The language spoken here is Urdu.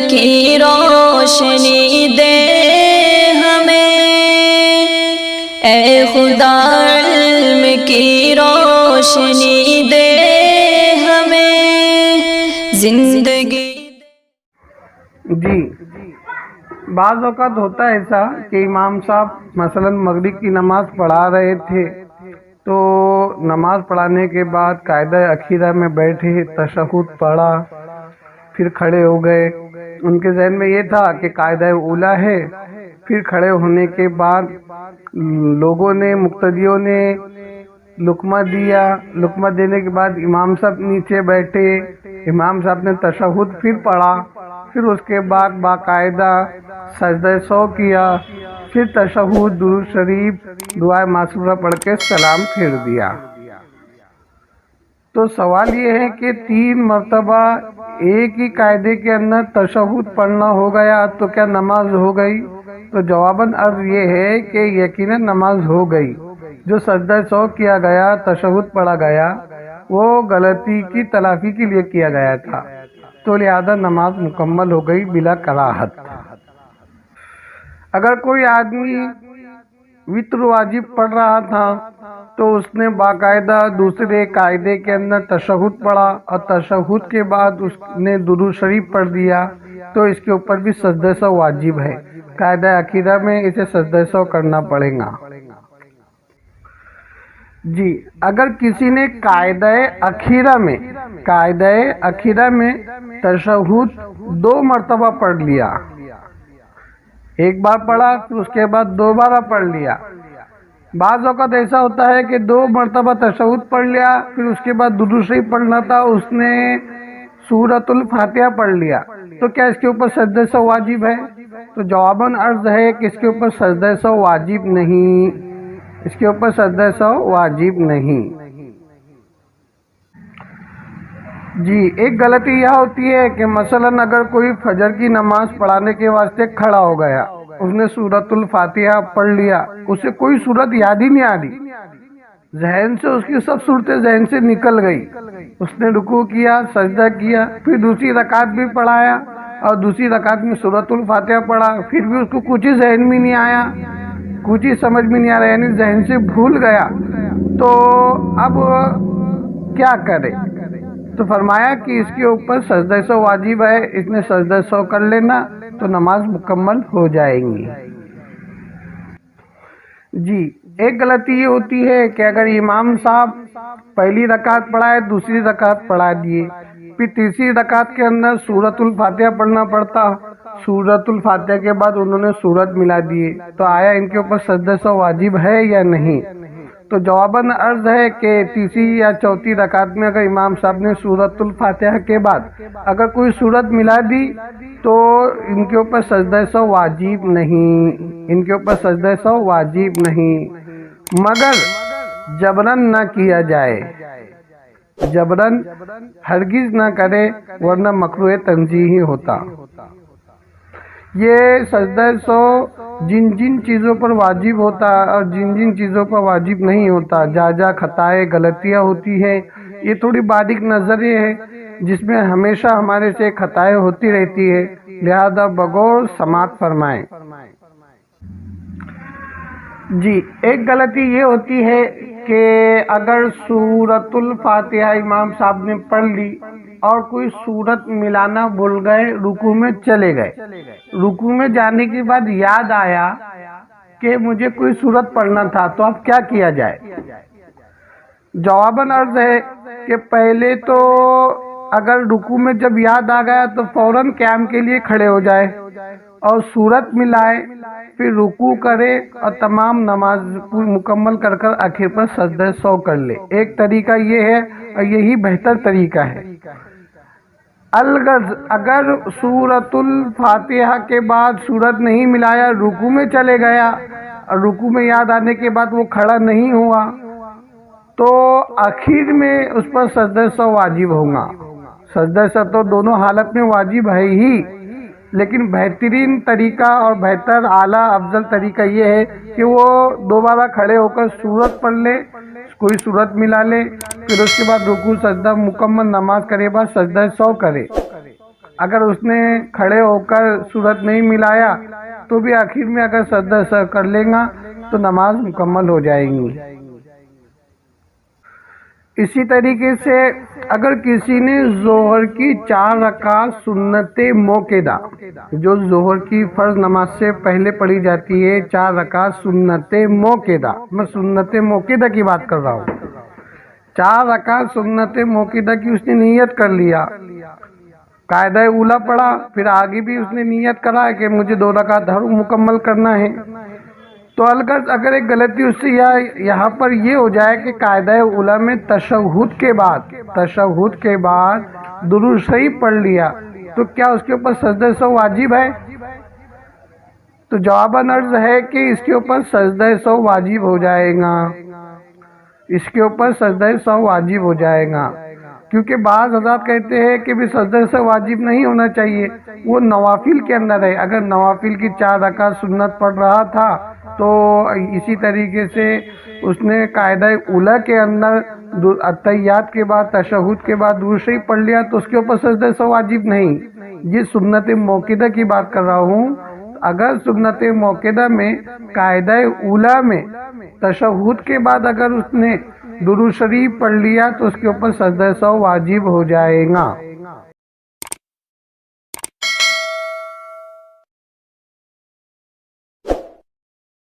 کی روشنی دے ہمیں، اے خدا علم کی روشنی دے ہمیں، زندگی جی بعض اوقات ہوتا ہے ایسا کہ امام صاحب مثلا مغرب کی نماز پڑھا رہے تھے تو نماز پڑھانے کے بعد قاعدہ اخیرہ میں بیٹھے، تشہد پڑھا، پھر کھڑے ہو گئے۔ ان کے ذہن میں یہ تھا کہ قاعدہ اولیٰ ہے، پھر کھڑے ہونے کے بعد لوگوں نے، مقتدیوں نے لقمہ دیا، لقمہ دینے کے بعد امام صاحب نیچے بیٹھے، امام صاحب نے تشہد پھر پڑھا، پھر اس کے بعد باقاعدہ سجدہ سو کیا، پھر تشہد، درود شریف، دعائے معصورہ پڑھ کے سلام پھیر دیا۔ تو سوال یہ ہے کہ 3 مرتبہ ایک ہی قاعدے کے اندر تشہد پڑھنا ہو گیا تو کیا نماز ہو گئی؟ تو جواباً عرض یہ ہے کہ یقیناً نماز ہو گئی۔ جو سجدہ سو کیا گیا، تشہد پڑھا گیا، وہ غلطی کی تلافی کے لیے کیا گیا تھا، تو لہذا نماز مکمل ہو گئی بلا کراہت۔ اگر کوئی آدمی وتر واجب پڑھ رہا تھا تو اس نے باقاعدہ دوسرے قاعدے کے اندر تشہد پڑھا اور تشہد کے بعد اس نے درود شریف پڑھ دیا تو اس کے اوپر بھی سجدہ سو واجب ہے۔ قاعدہ اخیرہ میں اسے سجدہ سو کرنا پڑے گا۔ جی اگر کسی نے قاعدہ اخیرہ میں تشہد 2 مرتبہ پڑھ لیا، ایک بار پڑھا پھر اس کے بعد دوبارہ پڑھ لیا۔ بعض اوقات ایسا ہوتا ہے کہ 2 مرتبہ تشہد پڑھ لیا، پھر اس کے بعد درود شریف پڑھنا تھا، اس نے سورۃ الفاتحہ پڑھ لیا، تو کیا اس کے اوپر سجدہ سو واجب ہے؟ تو جواباً عرض ہے کہ اس کے اوپر سجدہ سو واجب نہیں، اس کے اوپر سجدہ سو واجب نہیں۔ جی ایک غلطی یہ ہوتی ہے کہ مثلاً اگر کوئی فجر کی نماز پڑھانے کے واسطے کھڑا ہو گیا، اس نے سورۃ الفاتحہ پڑھ لیا، اسے کوئی صورت یاد ہی نہیں آ رہی، ذہن سے اس کی سب صورتیں ذہن سے نکل گئی، اس نے رکوع کیا، سجدہ کیا، پھر دوسری رکعت بھی پڑھایا اور دوسری رکعت میں سورۃ الفاتحہ پڑھا، پھر بھی اس کو کچھ ہی ذہن میں نہیں آیا، کچھ ہی سمجھ میں نہیں آ رہا، یعنی ذہن سے بھول گیا، تو اب کیا کرے؟ تو فرمایا کہ اس کے اوپر سجدہ سو واجب ہے، اس نے سجدہ سو کر لینا تو نماز مکمل ہو جائے گی۔ جی ایک غلطی یہ ہوتی ہے کہ اگر امام صاحب پہلی رکعت پڑھائے، دوسری رکعت پڑھا دیے، پھر تیسری رکعت کے اندر سورۃ الفاتحہ پڑھنا پڑتا، سورۃ الفاتحہ کے بعد انہوں نے سورت ملا دیے، تو آیا ان کے اوپر سجدہ سو واجب ہے یا نہیں؟ تو جواباً عرض ہے کہ تیسری یا چوتھی رکعت میں اگر امام صاحب نے سورۃ الفاتحہ کے بعد اگر کوئی سورت ملا دی تو ان کے اوپر سجدہ سو واجب نہیں، ان کے اوپر سجدہ سو واجب نہیں، مگر جبراً نہ کیا جائے، جبراً ہرگز نہ کرے ورنہ مکروہ تنزیہی ہوتا۔ یہ سجدہ سو جن جن چیزوں پر واجب ہوتا اور جن جن چیزوں پر واجب نہیں ہوتا، جا خطائیں، غلطیاں ہوتی ہیں، یہ تھوڑی باریک نظریں ہیں جس میں ہمیشہ ہمارے سے خطائیں ہوتی رہتی ہے، لہذا بغور سماعت فرمائیں۔ جی ایک غلطی یہ ہوتی ہے کہ اگر سورۃ الفاتحہ امام صاحب نے پڑھ لی اور کوئی سورت ملانا بھول گئے، رکوع میں چلے گئے، رکوع میں جانے کے بعد یاد آیا کہ مجھے کوئی سورت پڑھنا تھا، تو اب کیا کیا جائے؟ جواباً عرض ہے کہ پہلے تو اگر رکوع میں جب یاد آ گیا تو فوراً قیام کے لیے کھڑے ہو جائے اور سورت ملائے، پھر رکوع کرے اور تمام نماز مکمل کر آخر پر سجدہ سو کر لے۔ ایک طریقہ یہ ہے اور یہی بہتر طریقہ ہے۔ الغرض اگر سورۃ الفاتحہ کے بعد سورت نہیں ملایا، رکوع میں چلے گیا اور رکوع میں یاد آنے کے بعد وہ کھڑا نہیں ہوا، تو آخر میں اس پر سجدہ سو واجب ہوگا۔ سجدہ سو تو دونوں حالت میں واجب ہے ہی، لیکن بہترین طریقہ اور بہتر اعلیٰ افضل طریقہ یہ ہے کہ وہ دوبارہ کھڑے ہو کر سورت پڑھ لے، کوئی سورت ملا لے، پھر اس کے بعد رکوع سجدہ مکمل نماز کرے بعد سجدہ سو کرے۔ اگر اس نے کھڑے ہو کر صورت نہیں ملایا تو بھی آخر میں اگر سجدہ سہو کر لے گا تو نماز مکمل ہو جائے گی۔ اسی طریقے سے اگر کسی نے ظہر کی 4 رکعت سنت موقدہ، جو ظہر کی فرض نماز سے پہلے پڑھی جاتی ہے 4 رکعت سنت موقدہ، میں سنت موقدہ کی بات کر رہا ہوں، 4 رکعت سنت موقدہ کی اس نے نیت کر لیا، قاعدہ اولا پڑھا، پھر آگے بھی اس نے نیت کرا کہ مجھے 2 رکعت ہر مکمل کرنا ہے، تو الغرض اگر ایک غلطی اس سے یہاں پر یہ ہو جائے کہ قاعدہ اولا میں تشہد کے بعد درود شریف پڑھ لیا تو کیا اس کے اوپر سجدہ سہو واجب ہے؟ تو جواباً عرض ہے کہ اس کے اوپر سجدہ سہو واجب ہو جائے گا، اس کے اوپر سجدہ سہو واجب ہو جائے گا، کیونکہ بعض حضرات کہتے ہیں کہ بھی سجدہ سہو واجب نہیں ہونا چاہیے، وہ نوافل کے اندر ہے، اگر نوافل کی 4 رکعت سنت پڑھ رہا تھا تو اسی طریقے سے اس نے قاعدہ اولا کے اندر اتحیات کے بعد تشہد کے بعد درود شریف پڑھ لیا تو اس کے اوپر سجدہ سہو واجب نہیں۔ یہ سنت موقدہ کی بات کر رہا ہوں، اگر سنت موقدہ میں قاعدہ اولا میں تشہد کے بعد اگر اس نے درود شریف پڑھ لیا تو اس کے اوپر سجدہ سہو واجب ہو جائے گا۔